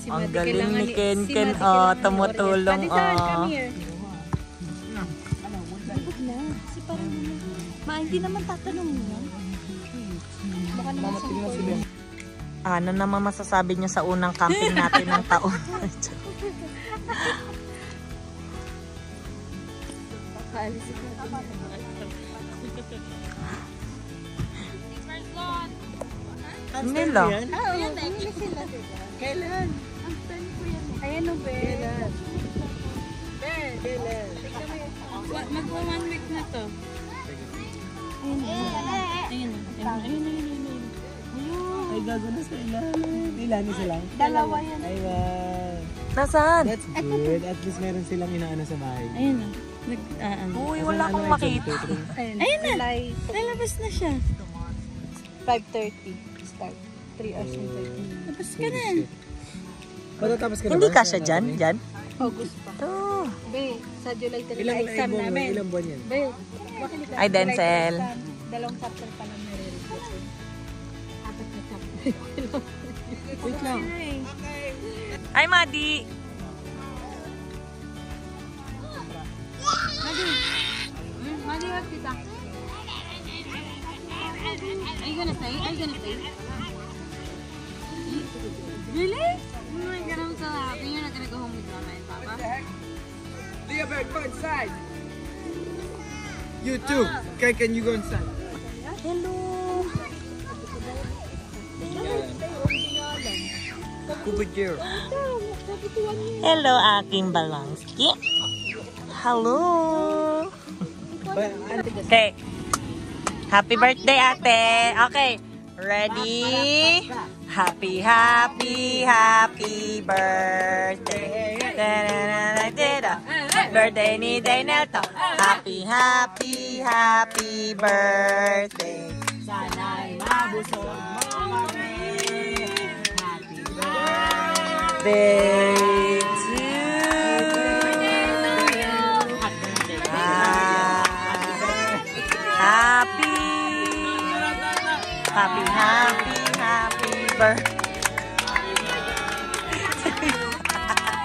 Ang galing ni Ken. Oh, tumutulong. Oh. Hindi naman tatanong niya. Baka naman sila. Ano naman masasabi niyo sa unang camping natin ng taon? Hindi lang. Kailan? Ayan o, Ben. Kailan? Mag-1 week na to. Ayun. Ay, gago na sa ilalim. Ilan isa lang? Dalawa yan. Ay, wow. Nasaan? That's good. At least meron silang inaano sa bahay. Ayun o. Uy, wala akong makita. Ayun na. Nalabas na siya. 5:30 start. 3 hours and 30. Tapos ka na. Matatapos ka na Hindi ba? ka siya dyan? Dyan? August pa. Oh. Be, sa July 30 exam namin. Ilang buwan yan? Be, Ay, Denzel. Dalawang chapter pa lang nare-report. Apat na chapter. Wait lang. Ay, Madi! Madi, what kita? Are you gonna stay? Really? Oh my God, I'm so happy. You're not gonna go home with Mama and Papa? Leah, go inside. You too. Okay, can you go inside? Hello! Hello, aking balangski. Hello! Okay. Happy birthday, ate. Okay. Ready? Happy birthday. Birthday ni Daynelto. Happy birthday. Sana'y mabusog mo kami. Happy Birthday to you. Happy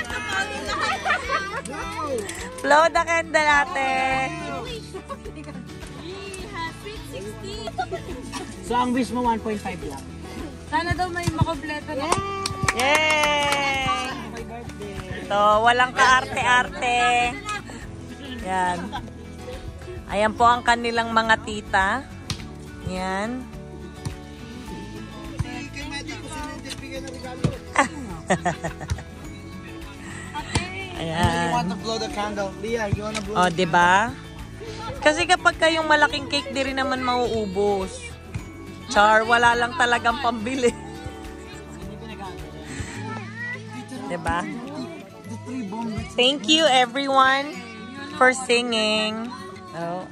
birthday. Blow the candle, ate. So, ang wish mo 1.5 lang. Sana daw may makompleto na. Yay! Happy birthday. So, walang kaarte-arte. Yan. Ayan po ang kanilang mga tita. Yan. Ayan. You want to blow the candle? Leah, you want to blow O, diba? Kasi kapag kayong malaking cake, di rin naman mauubos. Char, wala lang talagang pambili. Diba? Thank you everyone for singing. Oh,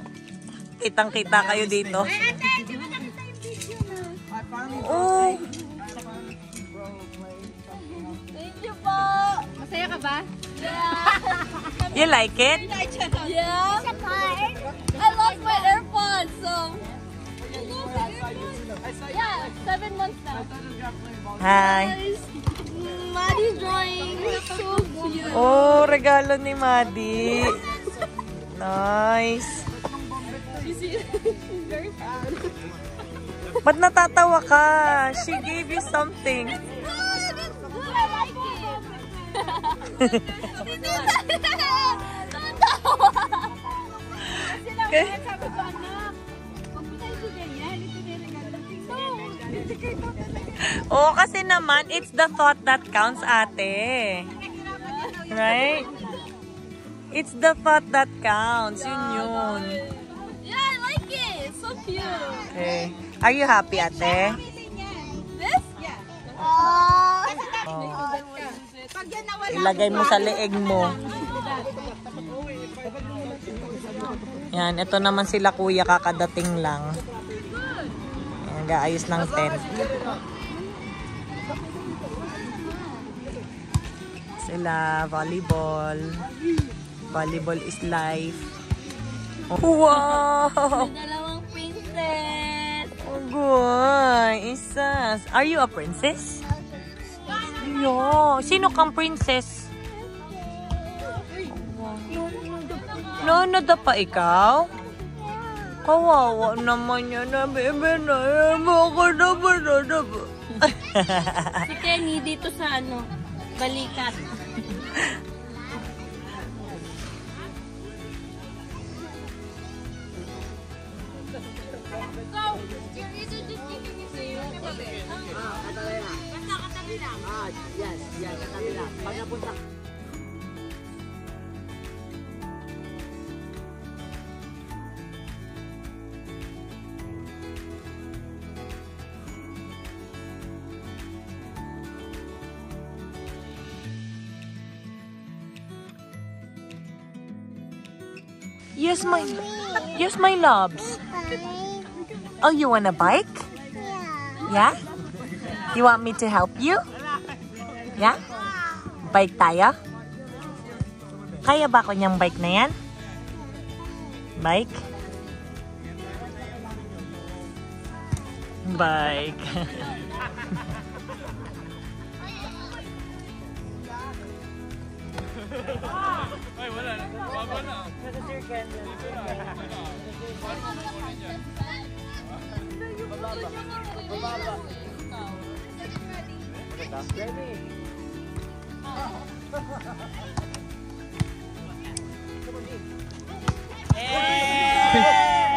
kitang-kita kayo dito. Oh. Thank you po. Masaya ka ba? You like it? Yeah. I lost my AirPods, so. Yeah, 7 months now. Hi. Maddie's drawing. So cute. Oh, regalo ni Madi. Nice. Very proud. Ba't natatawa ka? She gave you something. I like it. Okay. Oo, kasi naman, it's the thought that counts, ate. Right? It's the thought that counts. Yun yun. Yeah, I like it. It's so cute. Okay. Are you happy, ate? This? Yeah. Ilagay mo sa leeg mo. Yan, ito naman sila kuya, kakadating lang. Yan, gaayos ng tent. Sila, volleyball. Volleyball is life. Wow! May dalawang princess. Oh, good. Isas. Are you a princess? Yo. Sino kang princess? Nada pa ikaw? Kawawa naman yan na, bebe na. Baka na ba na ba? Si Kenny dito sa balikat. Yes, my loves. Oh, you want a bike? Yeah? You want me to help you? Yeah? Bike tayo? Kaya ba ko niyang bike na yan? Bike? Bike. Ay, wala na. Baba na.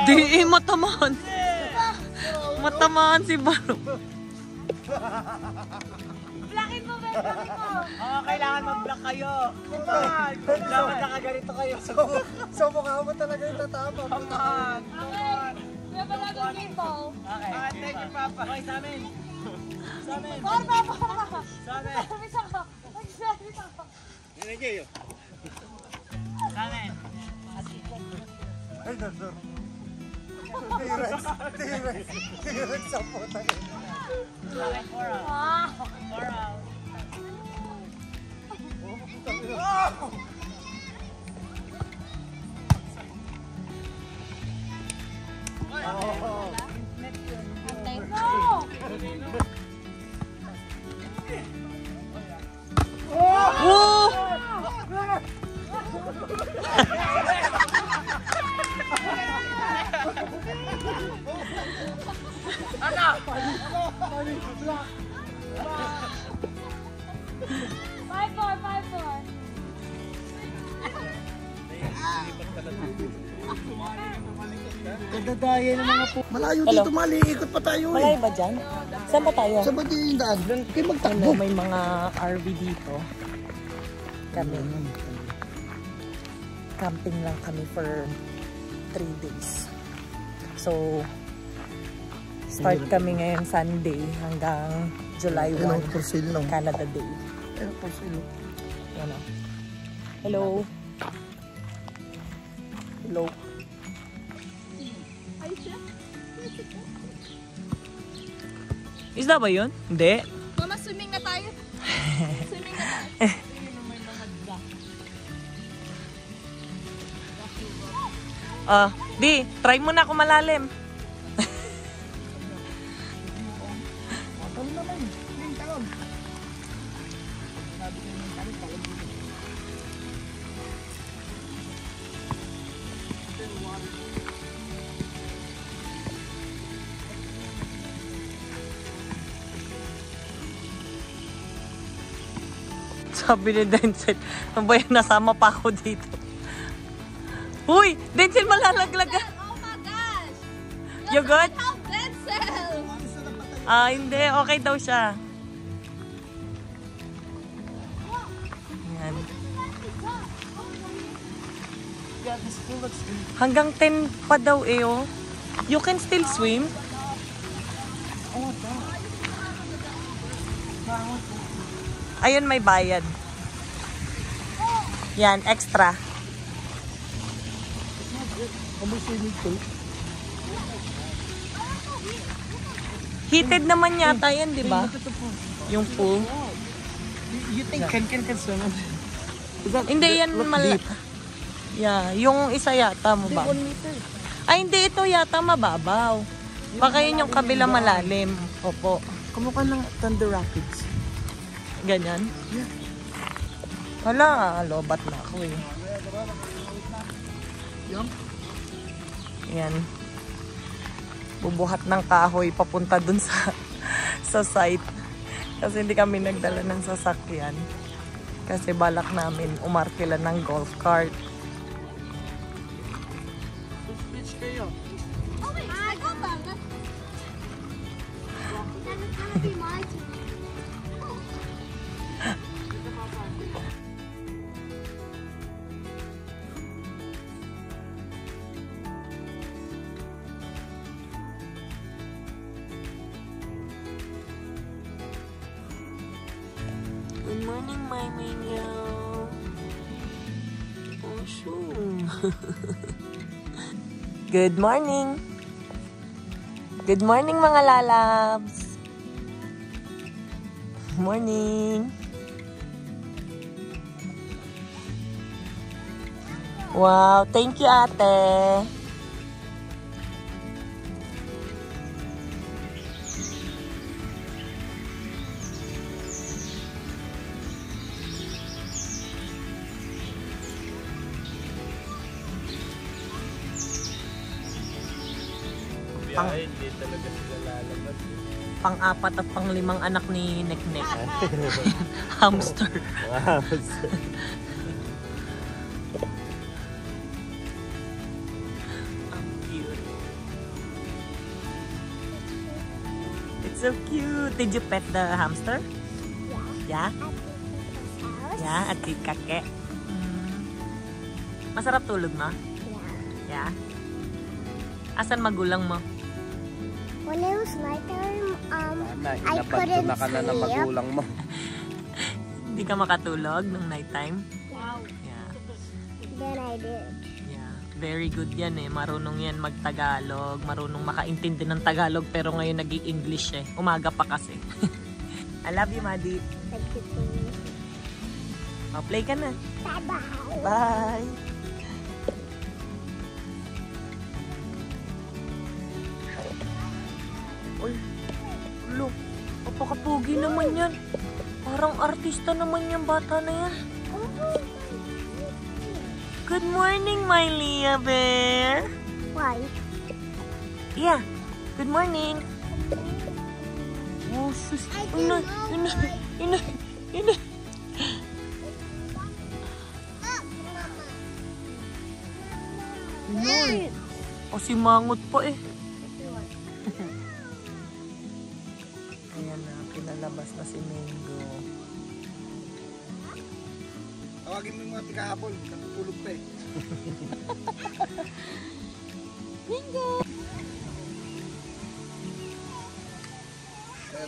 Di, matamaan. Matamaan si Baro. Blackin mo, babe. Kailangan mag-block kayo. Dapat nakaganito kayo. So mukha mo talaga yung tatama. Come on. Okay. May balagong dito. Okay. Thank you, Papa. Okay, sa amin. Sa amin. Papa! Sa amin. Bisa ko. Bisa ko. Nilagay yun. Sa amin. Ay, Dor. T-Rex sa puta. Sa akin, Coral. Coral. Kadadaya ng mga po. Malayo Hello? dito, maliikot pa tayo Malay ba dyan? Saan ba tayo? Saan ba yung daan? Doon kayo magtakbo. May mga RV dito. Kami. Camping lang kami for 3 days. So, start kami ngayon Sunday hanggang July 1. For sale lang. Canada Day. For sale. Ano? Hello. Hello. Isda ba yun? Hindi. Mama, swimming na tayo. Swimming na tayo. Di, try mo na kung malalim. Sabi ni Denzel, ano ba yan? Nasama pa ako dito. Uy! Denzel, malalaglag ka. Oh my gosh! You good? Help Denzel! Hindi. Okay daw siya. Yan. Hanggang 10 pa daw eh, oh. You can still swim. Ayun, may bayad. Yan, extra. Heated naman yata yan, di ba? Yung pool. You think can swim? Hindi yan Yeah, yung isa yata mo ba? 1 meter. Ay, hindi. Ito yata mababaw. Baka yun yung kabila malalim. Opo. Kamukha ng Thunder Rapids. Ganyan? Yeah. Wala, lobat na ako eh. Yan. Bubuhat ng kahoy papunta dun sa site. Kasi hindi kami nagdala ng sasakyan. Kasi balak namin umarkila ng golf cart. Beach kayo. Oh wait, I got that. That's gonna be my turn. Good morning, my mango. Oh, sure. Good morning. Good morning, mga lalabs. Morning. Wow, thank you, ate. Hindi talaga sila lalabas. Pang-apat at pang-limang anak ni Neknek. Hamster. Ang cute. It's so cute. Did you pet the hamster? Yeah? Yeah, at kake. Masarap tulog mo? Yeah. Asan magulang mo? When it was nighttime, I Ilabad ko couldn't na ka na ng sleep. magulang mo. Hindi ka makatulog ng nighttime? Wow. Yeah. Then I did. Yeah. Very good yan eh. Marunong yan mag-Tagalog. Marunong makaintindi ng Tagalog pero ngayon nag-i-English eh. Umaga pa kasi. I love you, Madi. Thank you. Play ka na. Bye-bye. Bye! Uy, look. Kapakapugi naman yan. Parang artista naman yung bata na yan. Good morning, my Leah Bear. Why? Yeah, good morning. Oh, sus. Inay, inay, inay, inay. Inay. Kasi mangot pa eh. Ayan na, pinalabas na si Mango. Tawagin mo yung mga tikahapon. Natutulog pa eh.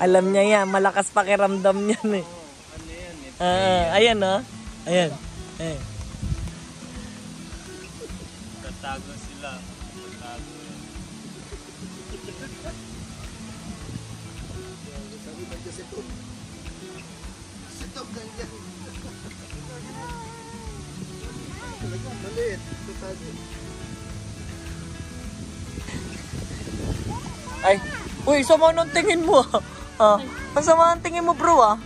Alam niya yan, malakas pakiramdam niyan eh. Ano yan? Ayan oh. Ayan. Ayan. Tatago sila. Tatago. Sabi ba dyan si Tom? Si Tom ganyan. Maliit. Tatago. Ay, uy, sama ng tingin mo ah. Ang sama ng tingin mo bro ah.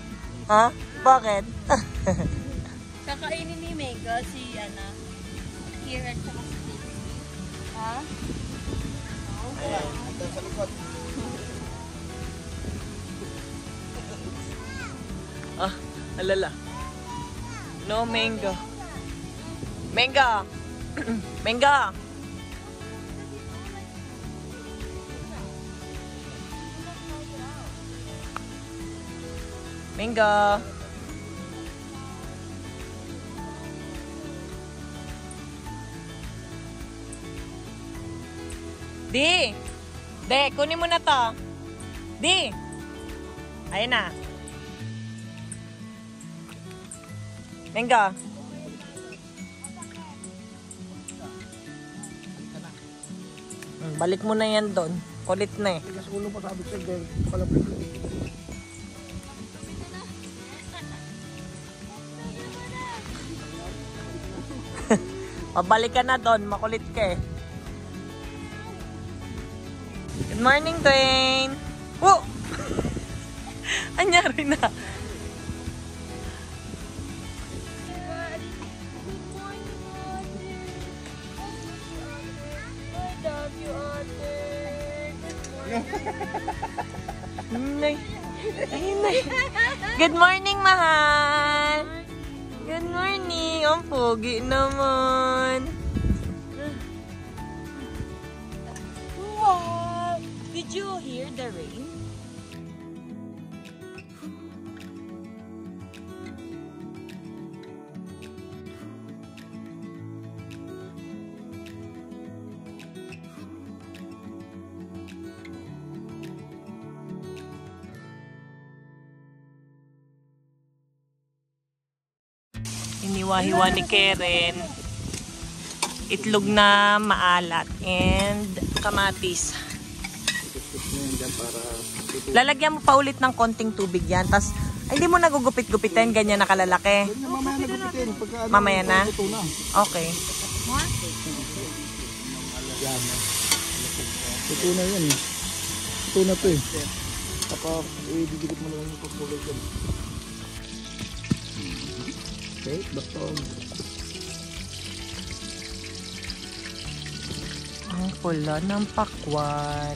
Ha? Bakit? Kakainin ni Mega si Ana. Kira at saka si Daisy. Ha? Ayan. Ito sa likod. Ah, alala. No, Mango. Mango! Mango! Mango! Di! Di, kunin mo na to. Di! Ayun na. Mango! Balik mo na yan doon. Kulit na eh. Tigas ulo pa sabi siya. Ganyan. Palapit. Pabalik ka na doon. Makulit ka eh. Good morning, Dwayne. Whoa! Anyari na. Nay. Nay. Good morning, mahal. Good morning. Ang pogi naman. Wow. Did you hear the rain? Hiniwa-hiwa ni Karen. Itlog na maalat and kamatis. Lalagyan mo pa ulit ng konting tubig yan. Tapos, hindi mo nagugupit-gupitin. Ganyan na kalalaki. Mamaya na gupitin. Mamaya na? Okay. Ito na yan eh. Ito na to eh. Tapos, didikit mo na lang yung pagkulay dyan. Okay, batong. Ang pula ng pakwan.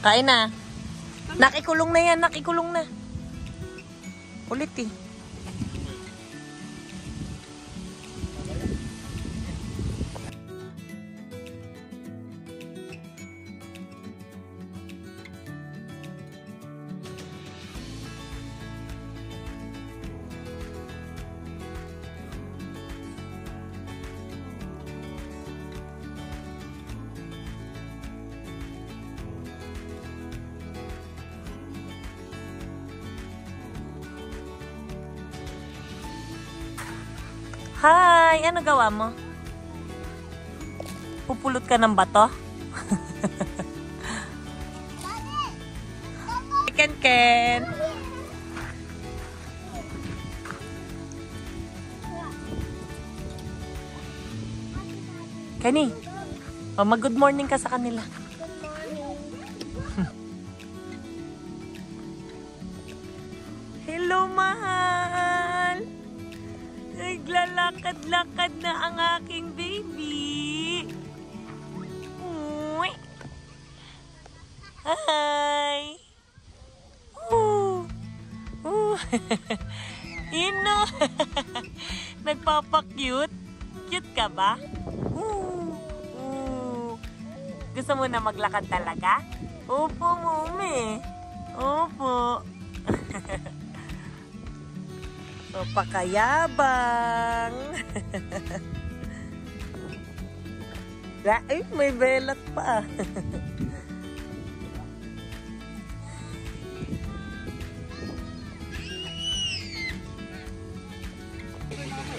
Kain na. Nakikulong na yan, nakikulong na. Ulit eh. Hi! Ano gawa mo? Pupulot ka ng bato? Ken. Kenny, mag-good morning ka sa kanila. Hello, mahal! Naglalakad-lakad na ang aking baby. Uy. Hi. Ino. Nagpapa-cute. Cute ka ba? Gusto mo na maglakad talaga? Opo, mami. Opo. So, pakayabang. Ay, may belat pa.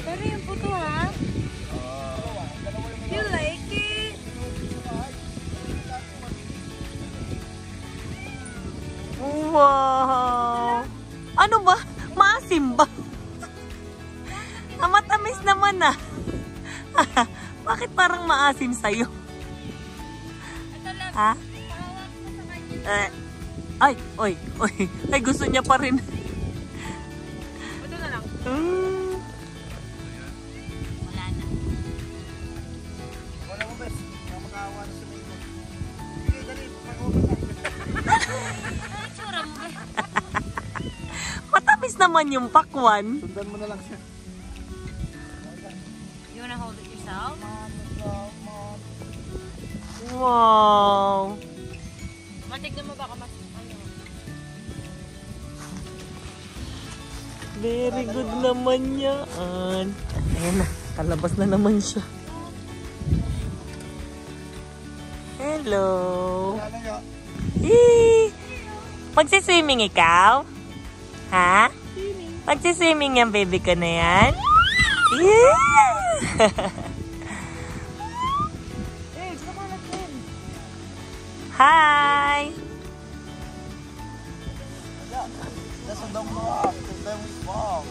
Pero yung puto ha? You like it? Wow! Ano ba? Maasim ba? Matamis naman ah. Bakit parang maasim sa'yo? Ha? Ay, oy. Ay, gusto niya pa rin. Ito na lang. Wala na. Wala mo bes. Makakawa na sa mga. Sige, dali. Tsura mo ba? Matamis naman yung pakwan. Sundan mo na lang siya. You wanna hold it yourself? Wow. Matignan mo baka mas ano. Very good naman yan. Ayan na, kalabas na naman siya. Hello. Eee! Magsiswimming ikaw? Ha? Magsiswimming yung baby ko na yan? Yeah! Hi! Nasundang mo up. Nasundang mo small.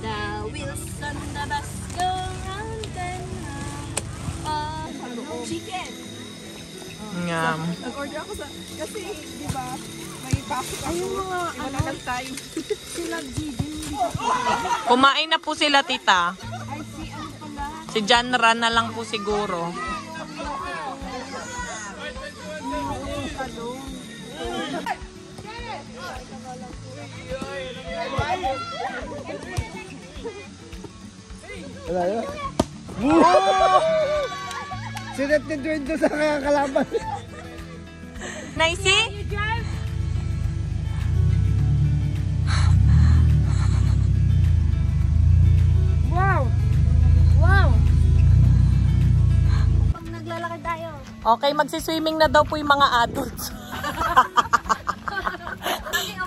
The wheels on the bus go round and round. Chicken. Yum. Nag-order ako sa, kasi di ba, may pasok ako. Ayun mga, wala lang tayo. Sila Gigi. Kumain na po sila, tita. Ay, si ano pala. Si Janra na lang po siguro. Wala yun? Sinat ni Dwayne doon sa kaya kalaban. Nicey? Wow! Wow! Pag naglalakad tayo. Okay, magsiswimming na daw po yung mga adults.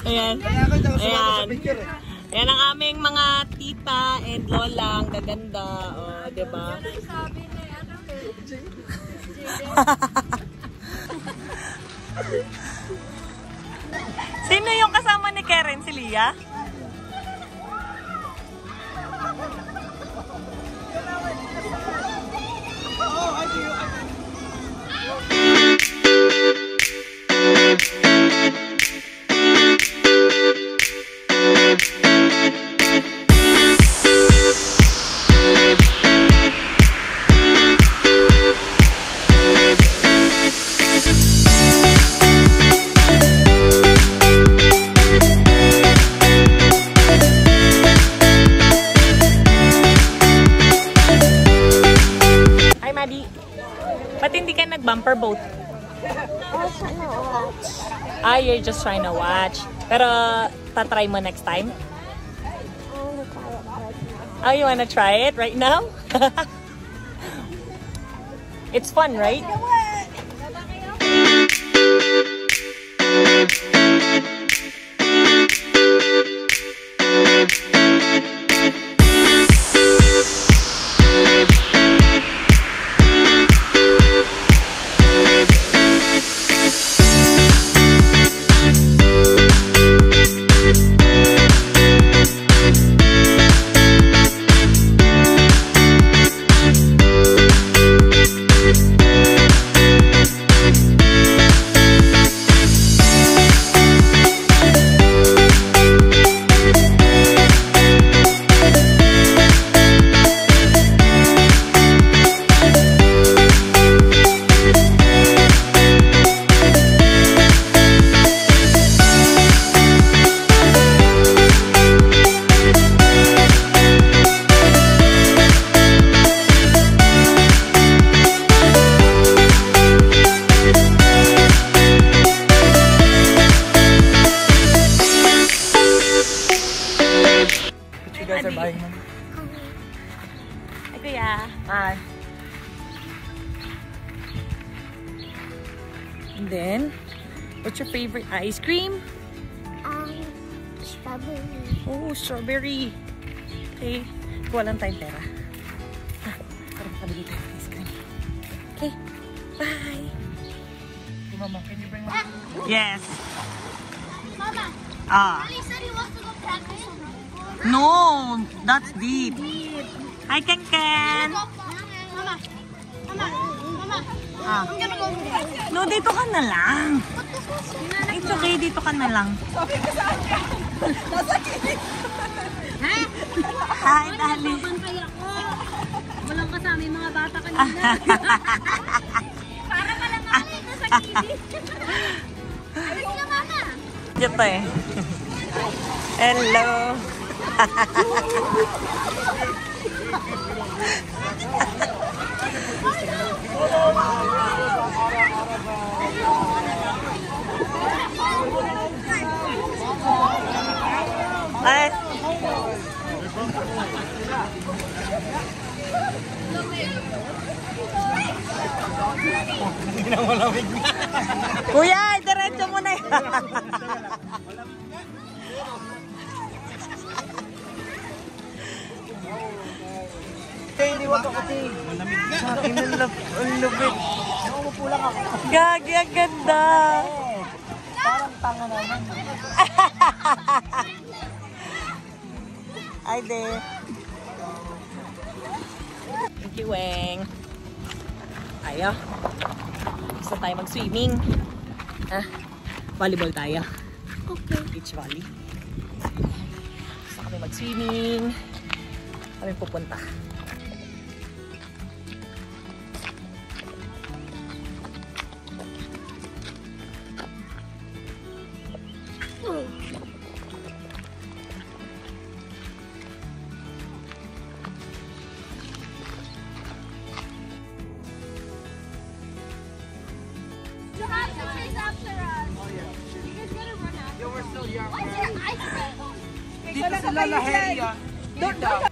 Ayan. Kaya ako hindi ako sumama sa Ayan. picture eh. Ayan ang aming mga tita and lola. Ang gaganda. O, diba? Sabi ni ano Sino yung kasama ni Karen? Si Lia? Hi, Maddie. Ba't hindi ka nag-bumper boat? Also, no, watch. Ah, you're just trying to watch. Pero, tatry mo next time? I want to try it right now. Oh, you wanna try it right now? It's fun, right? You guys are buying money. Hi, Kuya. Hi. And then, what's your favorite ice cream? Strawberry. Oh, strawberry. Okay. Kuha lang tayong pera. Para makabili tayo ng ice cream. Okay. Bye. Hey, Mama, can you bring me? Yes. Mama, Ah. he said he wants to go practice on the No, that's deep. Hi, Ken Ken. Mama, Mama, Ah. I'm gonna go practice. No, dito ka na lang. It's okay, dito ka na lang. Hi, darling. Bantay ako. Walang kasama yung mga bata kanina. Para ka lang ako sa gilid. Ayun sila, Mama. Dito eh. Hello. Ay. Hindi na malamig na. Kuya, diretso mo na yan. Iniwan ko kasi. Malamig na. Sa akin ang lupit. Umupo lang ako. Gagi, ang ganda. Parang tanga naman. Ay, de. Thank you, Weng. Tayo. Gusto tayo mag-swimming. Ah, volleyball tayo. Okay. Beach volley. Gusto kami mag-swimming. Kami pupunta. You have to chase after us. Oh, yeah. He's gonna run after us. We're still young. What's your ice cream? Dito sila laheria. Dito.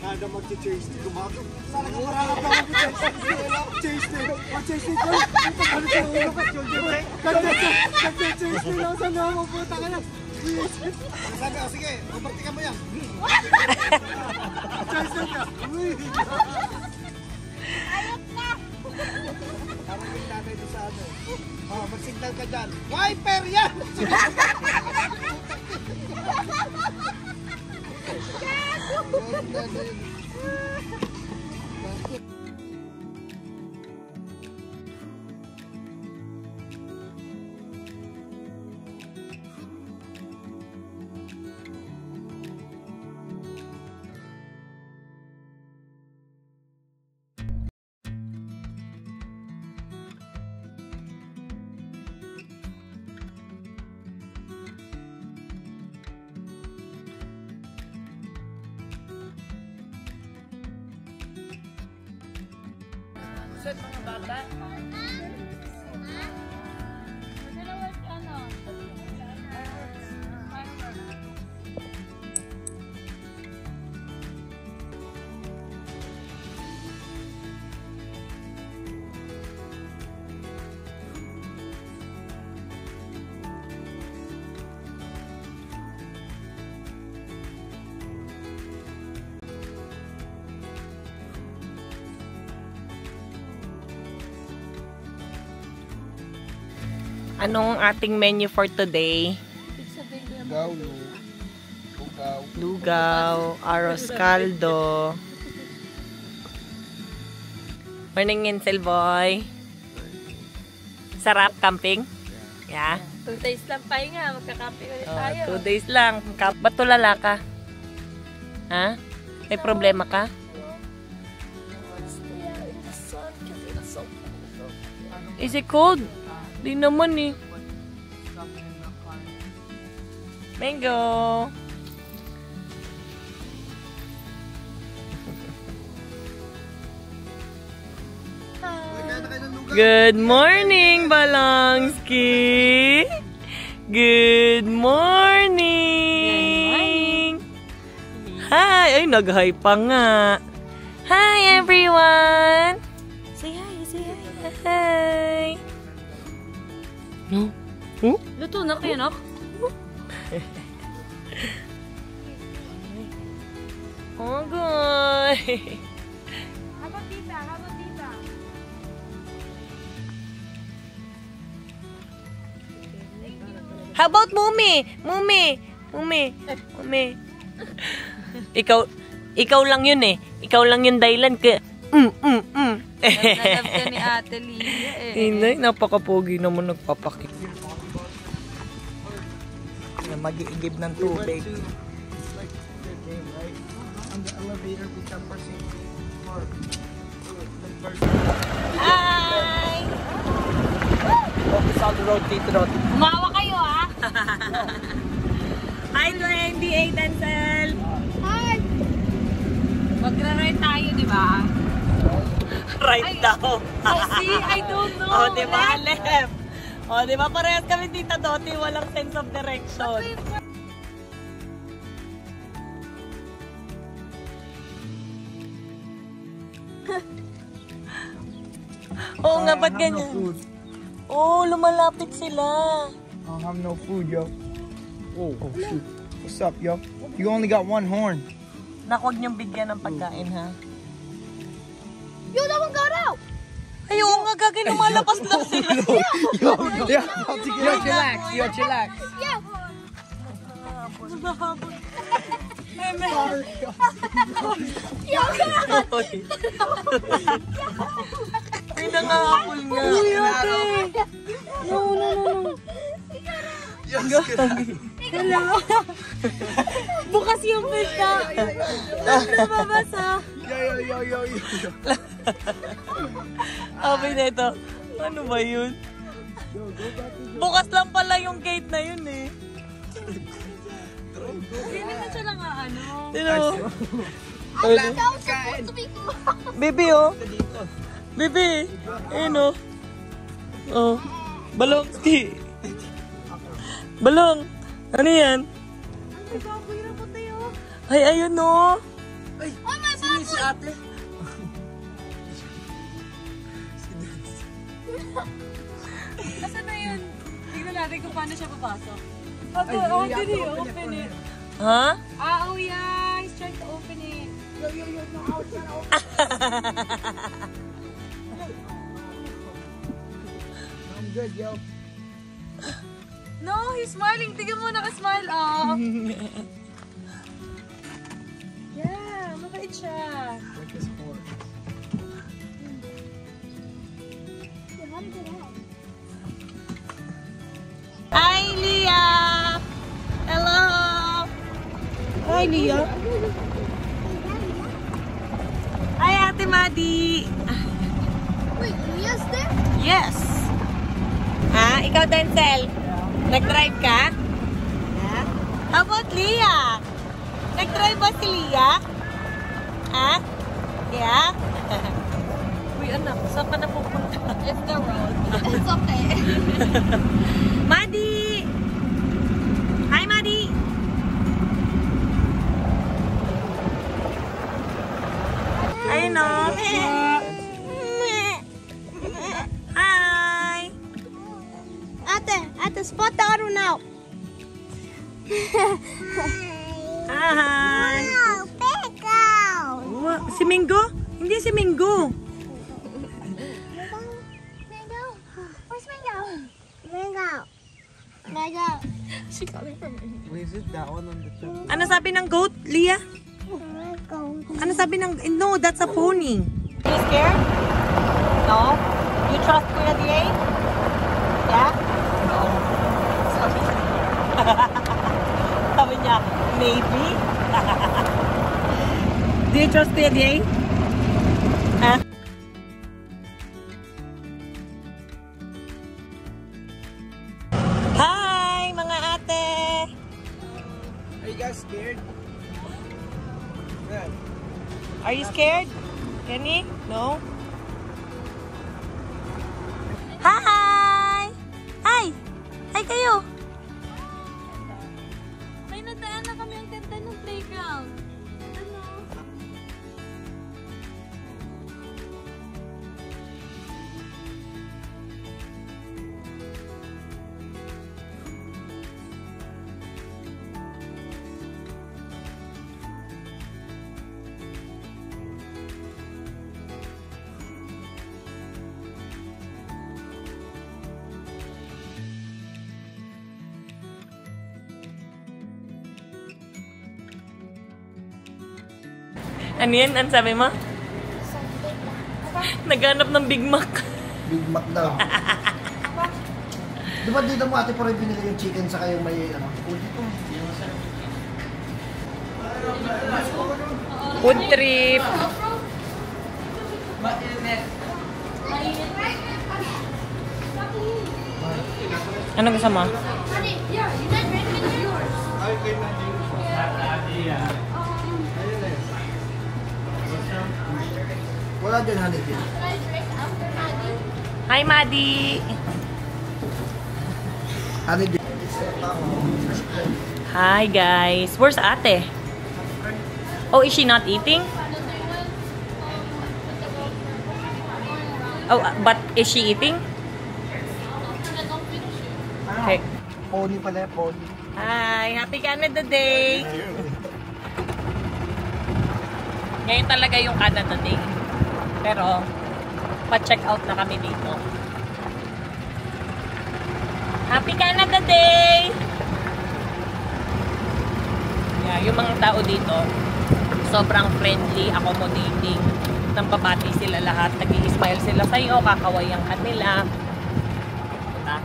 Kada mag-chase ni Gumago. Sana kung marami pa mag-chase ni mag-chase ni Joy. Ito kami sa ulo ka, Joy. Nag-chase ni lang. Saan na mabuta ka na? Sabi ko, sige, kumpartikan mo yan. Chase na ka. Ayot na! Parang may tatay doon sa ano. Oh, mag-signal ka dyan. Wiper yan! Set mga bata. Anong ating menu for today? Lugaw. Lugaw, arroz caldo. Morning, Insel boy. Sarap camping? Yeah. 2 days lang pahinga, magkakape ulit Oh, tayo. 2 days lang. Ba't tulala ka? Ha? May problema ka? Is it cold? Di naman eh. Mango. Good morning, Balongski. Good morning. Hi. Ay, nag-hi pa nga. Hi, everyone. Say hi, say hi. Hi. No? Huh? Luto na kayo, no? Oh, good. How about tita? How about tita? How about Mumi? Mumi. Ikaw lang yun eh. Ikaw lang yung dahilan ka. Nalab ka ni Ate Lia eh. Inay, napaka-pogi naman nagpapakik. Mag-iigib ng tubig. On the elevator, we can proceed for Hi! focus on the road, Tito Dot. Umawa kayo ah. Hi, NBA Denzel! Magra-ride tayo, di ba? Right daw. See, I don't know. O, di ba? Left. O, di ba? Parehas kami Tita Doti. Walang sense of direction. Oo nga, ba't ganyan? Oo, lumalapit sila. I don't have no food, yo. Oh, shoot. What's up, yo? You only got one horn. Naku, huwag niyong bigyan ng pagkain, ha? Yo, that one got out. Ay, oo nga, gagawin lumalapas lang sila. Yo, chillax. Yo, chillax. Yeah. Ay, nangahabol nga. Bukas yung pista. Nababasa. Yo. Sabi nito, ano ba yun? Bukas lang pala yung gate na yun eh. Hindi na siya lang ano. Sino? That was supposed to be Bibi oh. Bibi. Ayun oh. Oh. Balong. Balong. Ano yan? Ay, ayun oh. Si ate. Asan na yun? Tignan natin kung paano siya papasok. How did he open it? Ha? Oh yeah, he's trying to open it. I'm good, yo. No, he's smiling. Tignan mo, naka-smile. Oh. Yeah, mabait siya. Like this horn. Hi, Leah! Hello! Hi, Leah! Hi, Ate Madi! Wait, Leah's there? Yes! Ha? Ikaw, Denzel? Nag-drive ka? Ha? How about Leah? Nag-drive ba si Leah? Ha? Yeah? Uy, anak, saan ka na pupunta? It's the road. It's okay. Madi! Hi, Madi! Ayun o. Hi! Ate, spot the other now. Hi! Wow, pickle. Wow, si Mingo? Hindi si Mingo. Mango. Where's Mango? Mango. She calling for me. Is it that one on the top? Ano sabi ng goat, Leah? Mango. Ano sabi ng... No, that's a pony. Are you scared? No? You trust Kuya D.A.? Yeah? No. Sabi niya, maybe? Do you trust Kuya D.A.? Ha? Hi, mga ate! Are you guys scared? Yeah. Are you scared? Kenny? No? Hi! Hi! Hi kayo! May nadaan na kami ang ganda ng playground. Ano? Ano yan? Ano sabi mo? Naghanap ng Big Mac. Big Mac daw. Di ba dito mo ate parang binili yung chicken sa kayo may ano? Food trip. Ano gusto mo? Wala dyan honey dito. Hi, Maddie. Honey dito. Hi, guys. Where's ate? Oh, is she not eating? Oh, but is she eating? Okay. Pony pala, pony. Hi, happy Canada Day. Ngayon talaga yung Canada Day. Pero, pa-check out na kami dito. Happy Canada Day! Yeah, yung mga tao dito, sobrang friendly, accommodating. Nambabati sila lahat. Nag-i-smile sila sa'yo, kakawayang ka nila. Diba?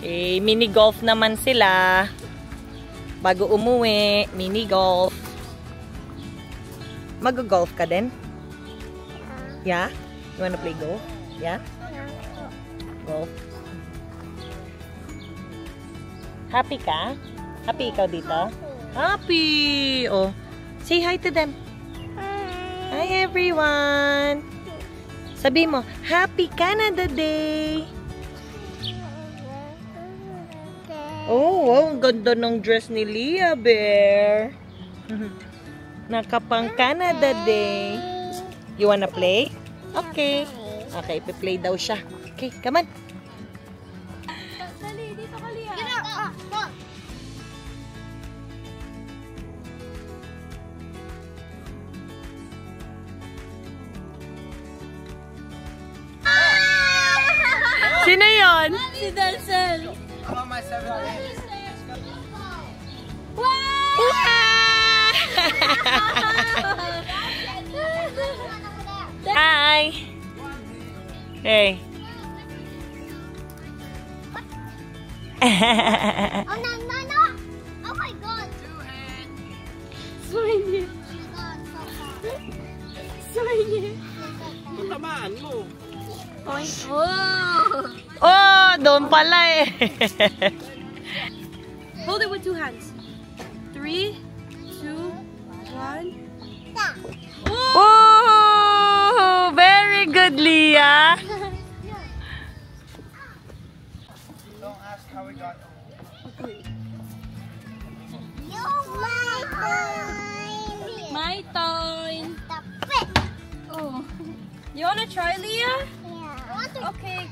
Okay, mini golf naman sila. Bago umuwi, mini golf. Mag-golf ka din? Yeah? You wanna play golf? Yeah? Golf. Happy ka? Happy ikaw dito? Happy! Oh, say hi to them. Hi everyone! Sabi mo, Happy Canada Day! Oh, wow, ang ganda ng dress ni Leah Bear. Nakapang Canada Day. You wanna play? Okay. Okay, play daw siya. Okay, come on. Dali, dito ka, Lia. Sino yon? Si Dalcel. Hi. Hey. Oh, no, no, no. Oh my God. Swing it. Swing it. Tamaan mo. Point. Oh. Oh, doon pala eh. Hold it with 2 hands. 3, 2, 1. Oh, very good, Leah. Don't ask how we got My turn. Oh. You wanna try, Leah? Okay.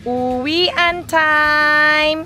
Uwian time.